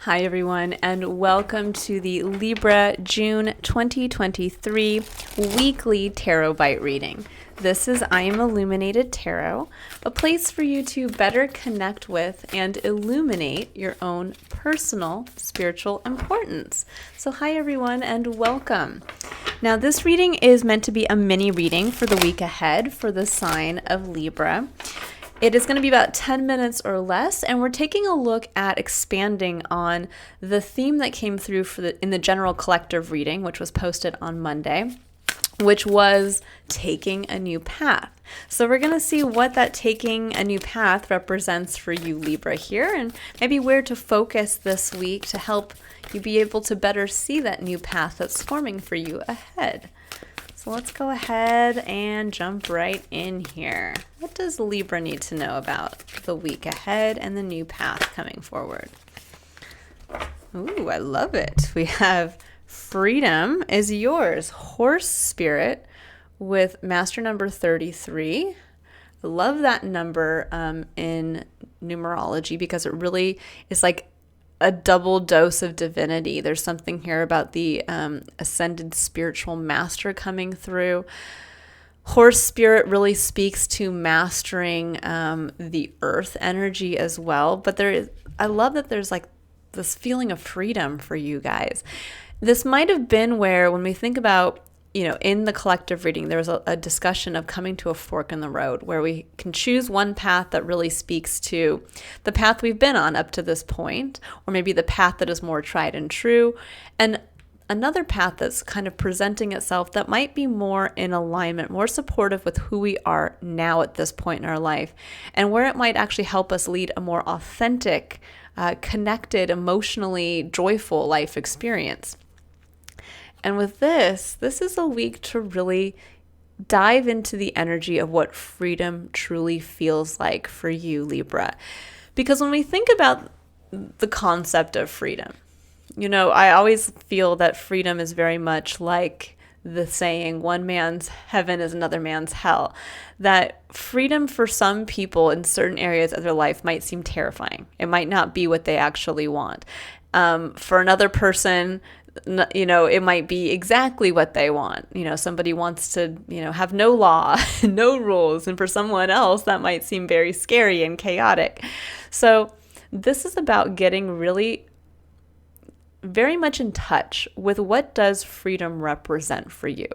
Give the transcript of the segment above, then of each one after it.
Hi, everyone, and welcome to the Libra June 2023 weekly Tarot Bite reading. This is I Am Illuminated Tarot, a place for you to better connect with and illuminate your own personal spiritual importance. So hi, everyone, and welcome. Now, this reading is meant to be a mini reading for the week ahead for the sign of Libra. It is going to be about 10 minutes or less, and we're taking a look at expanding on the theme that came through in the general collective reading, which was posted on Monday, which was taking a new path. So we're going to see what that taking a new path represents for you, Libra, here, and maybe where to focus this week to help you be able to better see that new path that's forming for you ahead. So let's go ahead and jump right in here. What does Libra need to know about the week ahead and the new path coming forward? Ooh, I love it. We have freedom is yours. Horse spirit with master number 33. I love that number in numerology because it really is like a double dose of divinity. There's something here about the ascended spiritual master coming through. Horse spirit really speaks to mastering the earth energy as well. But I love that there's like this feeling of freedom for you guys. This might have been where, when we think about, in the collective reading, there was a discussion of coming to a fork in the road where we can choose one path that really speaks to the path we've been on up to this point, or maybe the path that is more tried and true, and another path that's kind of presenting itself that might be more in alignment, more supportive with who we are now at this point in our life, and where it might actually help us lead a more authentic, connected, emotionally joyful life experience. And with this is a week to really dive into the energy of what freedom truly feels like for you, Libra. Because when we think about the concept of freedom, I always feel that freedom is very much like the saying, one man's heaven is another man's hell. That freedom for some people in certain areas of their life might seem terrifying. It might not be what they actually want. For another person, it might be exactly what they want. Somebody wants to, have no law, no rules. And for someone else, that might seem very scary and chaotic. So this is about getting really very much in touch with what does freedom represent for you.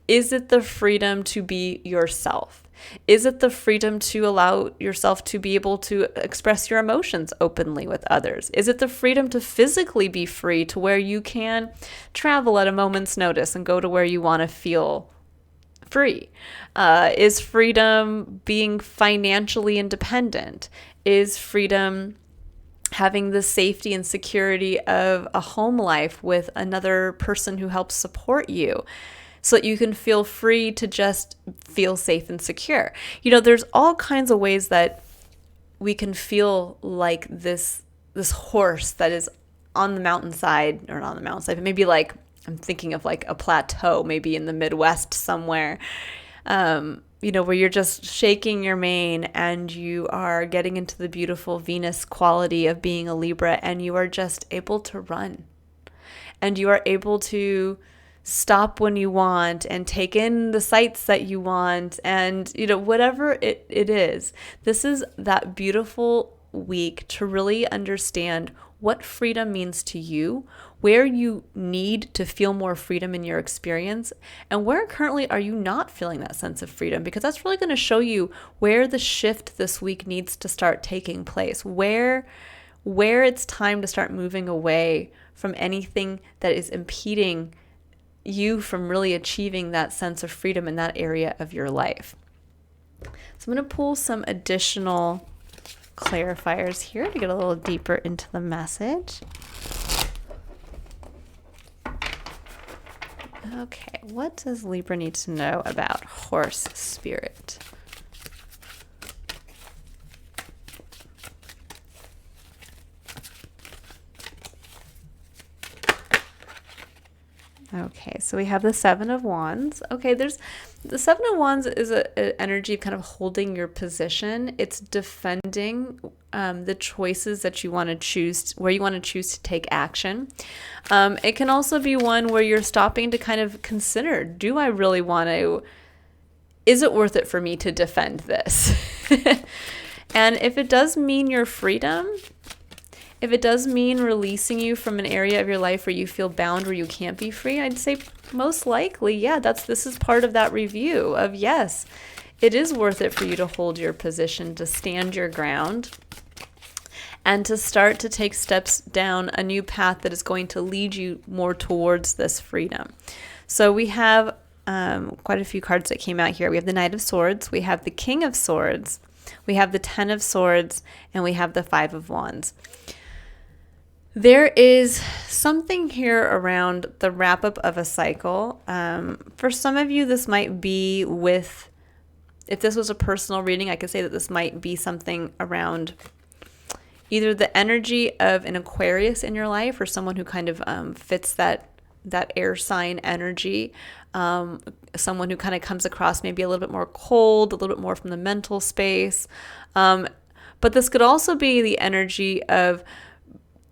Is it the freedom to be yourself? Is it the freedom to allow yourself to be able to express your emotions openly with others? Is it the freedom to physically be free to where you can travel at a moment's notice and go to where you want to feel free? Is freedom being financially independent? Is freedom having the safety and security of a home life with another person who helps support you, so that you can feel free to just feel safe and secure? There's all kinds of ways that we can feel like this horse that is on the mountainside, or not on the mountainside, but maybe like, I'm thinking of like a plateau, maybe in the Midwest somewhere, where you're just shaking your mane and you are getting into the beautiful Venus quality of being a Libra, and you are just able to run, and you are able to stop when you want and take in the sights that you want, and whatever it is. This is that beautiful week to really understand what freedom means to you, where you need to feel more freedom in your experience, and where currently are you not feeling that sense of freedom, because that's really going to show you where the shift this week needs to start taking place, where it's time to start moving away from anything that is impeding you from really achieving that sense of freedom in that area of your life. So I'm going to pull some additional clarifiers here to get a little deeper into the message. Okay, what does Libra need to know about horse spirit? Okay, so we have the Seven of Wands. Okay, there's the Seven of Wands is an energy of kind of holding your position. It's defending the choices that you want to choose, where you want to choose to take action. It can also be one where you're stopping to kind of consider, do I really want to, is it worth it for me to defend this? And if it does mean your freedom, if it does mean releasing you from an area of your life where you feel bound, where you can't be free, I'd say most likely, yeah, this is part of that review of, yes, it is worth it for you to hold your position, to stand your ground, and to start to take steps down a new path that is going to lead you more towards this freedom. So we have quite a few cards that came out here. We have the Knight of Swords, we have the King of Swords, we have the Ten of Swords, and we have the Five of Wands. There is something here around the wrap up of a cycle. For some of you, this might be with, if this was a personal reading, I could say that this might be something around either the energy of an Aquarius in your life, or someone who kind of fits that air sign energy. Someone who kind of comes across maybe a little bit more cold, a little bit more from the mental space. But this could also be the energy of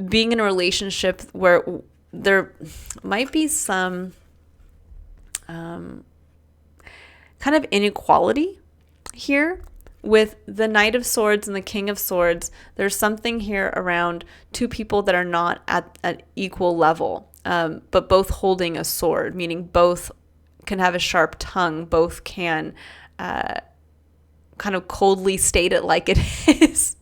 being in a relationship where there might be some kind of inequality here. With the Knight of Swords and the King of Swords, there's something here around two people that are not at equal level, but both holding a sword, meaning both can have a sharp tongue, both can kind of coldly state it like it is.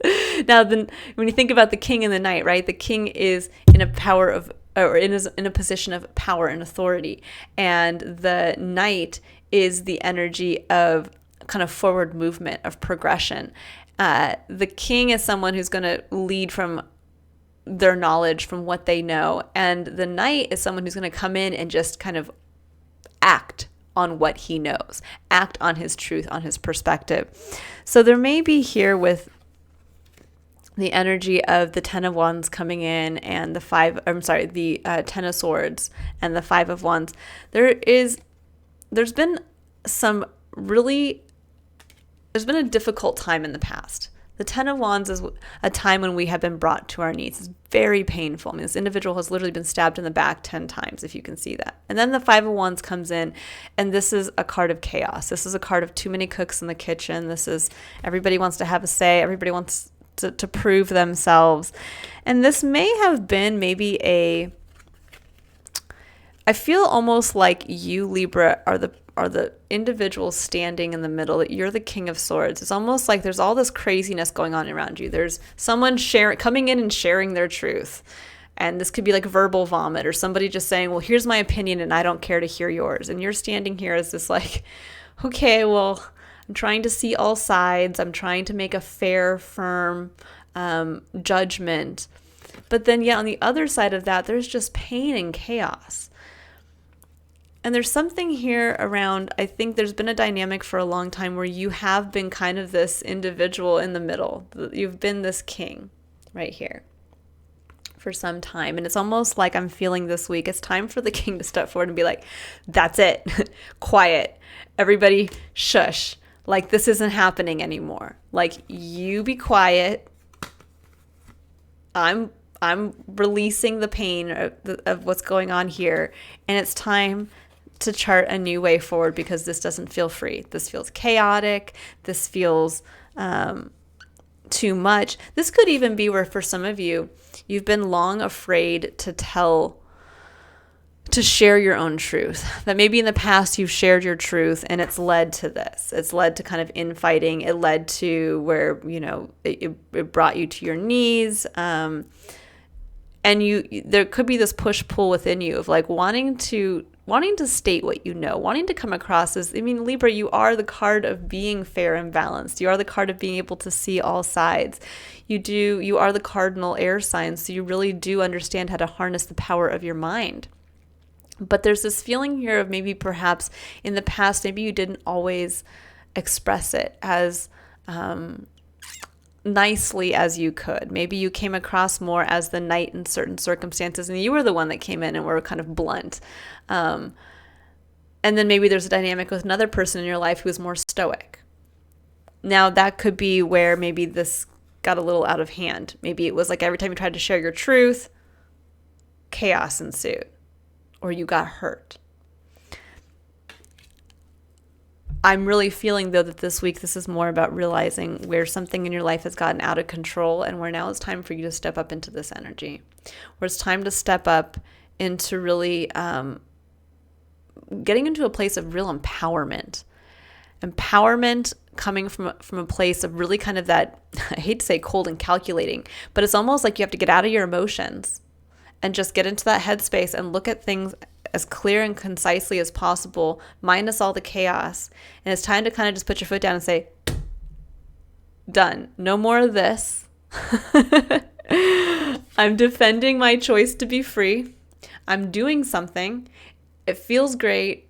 Now, when you think about the king and the knight, right? The king is in a power of, or in a position of power and authority, and the knight is the energy of kind of forward movement, of progression. The king is someone who's going to lead from their knowledge, from what they know, and the knight is someone who's going to come in and just kind of act on what he knows, act on his truth, on his perspective. So there may be here with the energy of the Ten of Wands coming in and the Ten of Swords and the Five of Wands. There's been a difficult time in the past. The Ten of Wands is a time when we have been brought to our knees. It's very painful. I mean, this individual has literally been stabbed in the back 10 times, if you can see that. And then the Five of Wands comes in, and this is a card of chaos. This is a card of too many cooks in the kitchen. This is everybody wants to have a say. Everybody wants to prove themselves. And this may have been I feel almost like you, Libra, are the individual standing in the middle, that you're the King of Swords. It's almost like there's all this craziness going on around you. There's someone coming in and sharing their truth. And this could be like verbal vomit, or somebody just saying, well, here's my opinion and I don't care to hear yours. And you're standing here as this like, okay, well, I'm trying to see all sides. I'm trying to make a fair, firm judgment. But then, on the other side of that, there's just pain and chaos. And there's something here around, I think there's been a dynamic for a long time where you have been kind of this individual in the middle. You've been this king right here for some time. And it's almost like I'm feeling this week, it's time for the king to step forward and be like, that's it. Quiet. Everybody shush. Like, this isn't happening anymore. Like, you be quiet. I'm releasing the pain of what's going on here. And it's time to chart a new way forward, because this doesn't feel free. This feels chaotic. This feels too much. This could even be where, for some of you, you've been long afraid to share your own truth. That maybe in the past you've shared your truth and it's led to this. It's led to kind of infighting. It led to where, it brought you to your knees. And there could be this push-pull within you of like wanting to state what you know, wanting to come across as, Libra, you are the card of being fair and balanced. You are the card of being able to see all sides. You are the cardinal air sign, so you really do understand how to harness the power of your mind. But there's this feeling here of maybe perhaps in the past, maybe you didn't always express it as nicely as you could. Maybe you came across more as the knight in certain circumstances, and you were the one that came in and were kind of blunt. And then maybe there's a dynamic with another person in your life who is more stoic. Now, that could be where maybe this got a little out of hand. Maybe it was like every time you tried to share your truth, chaos ensued, or you got hurt. I'm really feeling, though, that this week this is more about realizing where something in your life has gotten out of control and where now it's time for you to step up into this energy, where it's time to step up into really getting into a place of real empowerment. Empowerment coming from a place of really kind of that, I hate to say cold and calculating, but it's almost like you have to get out of your emotions and just get into that headspace and look at things as clear and concisely as possible, minus all the chaos. And it's time to kind of just put your foot down and say, done. No more of this. I'm defending my choice to be free. I'm doing something. It feels great.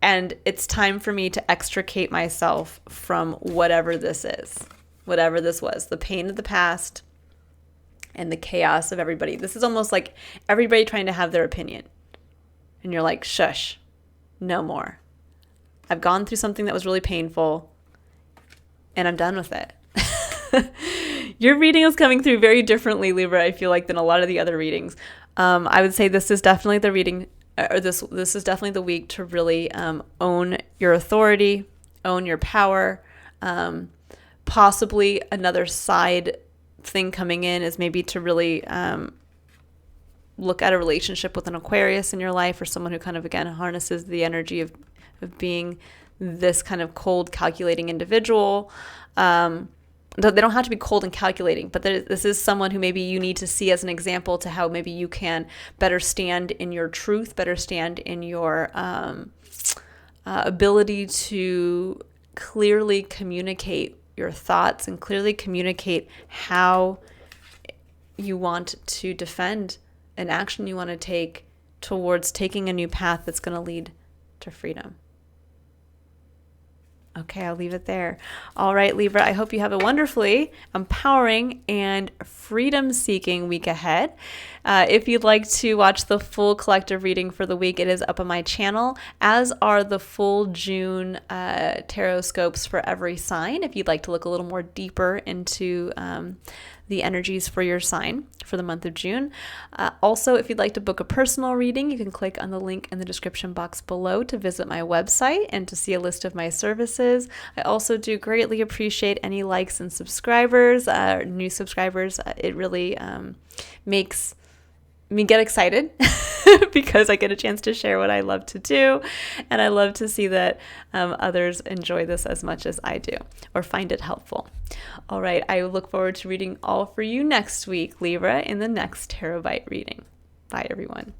And it's time for me to extricate myself from whatever this is, whatever this was, the pain of the past and the chaos of everybody. This is almost like everybody trying to have their opinion. And you're like, shush, no more. I've gone through something that was really painful and I'm done with it. Your reading is coming through very differently, Libra, I feel like, than a lot of the other readings. I would say this is definitely the reading, or this is definitely the week to really own your authority, own your power. Possibly another side thing coming in is maybe to really look at a relationship with an Aquarius in your life, or someone who kind of, again, harnesses the energy of being this kind of cold, calculating individual. They don't have to be cold and calculating, but this is someone who maybe you need to see as an example to how maybe you can better stand in your truth, better stand in your ability to clearly communicate your thoughts and clearly communicate how you want to defend an action you want to take towards taking a new path that's going to lead to freedom. Okay, I'll leave it there. All right, Libra, I hope you have a wonderfully empowering and freedom-seeking week ahead. If you'd like to watch the full collective reading for the week, it is up on my channel, as are the full June tarot scopes for every sign, if you'd like to look a little more deeper into the energies for your sign for the month of June. Also, if you'd like to book a personal reading, you can click on the link in the description box below to visit my website and to see a list of my services. I also do greatly appreciate any likes and subscribers, new subscribers. It really makes me get excited because I get a chance to share what I love to do, and I love to see that others enjoy this as much as I do or find it helpful. All right, I look forward to reading all for you next week, Libra, in the next Tarot Bite reading. Bye, everyone.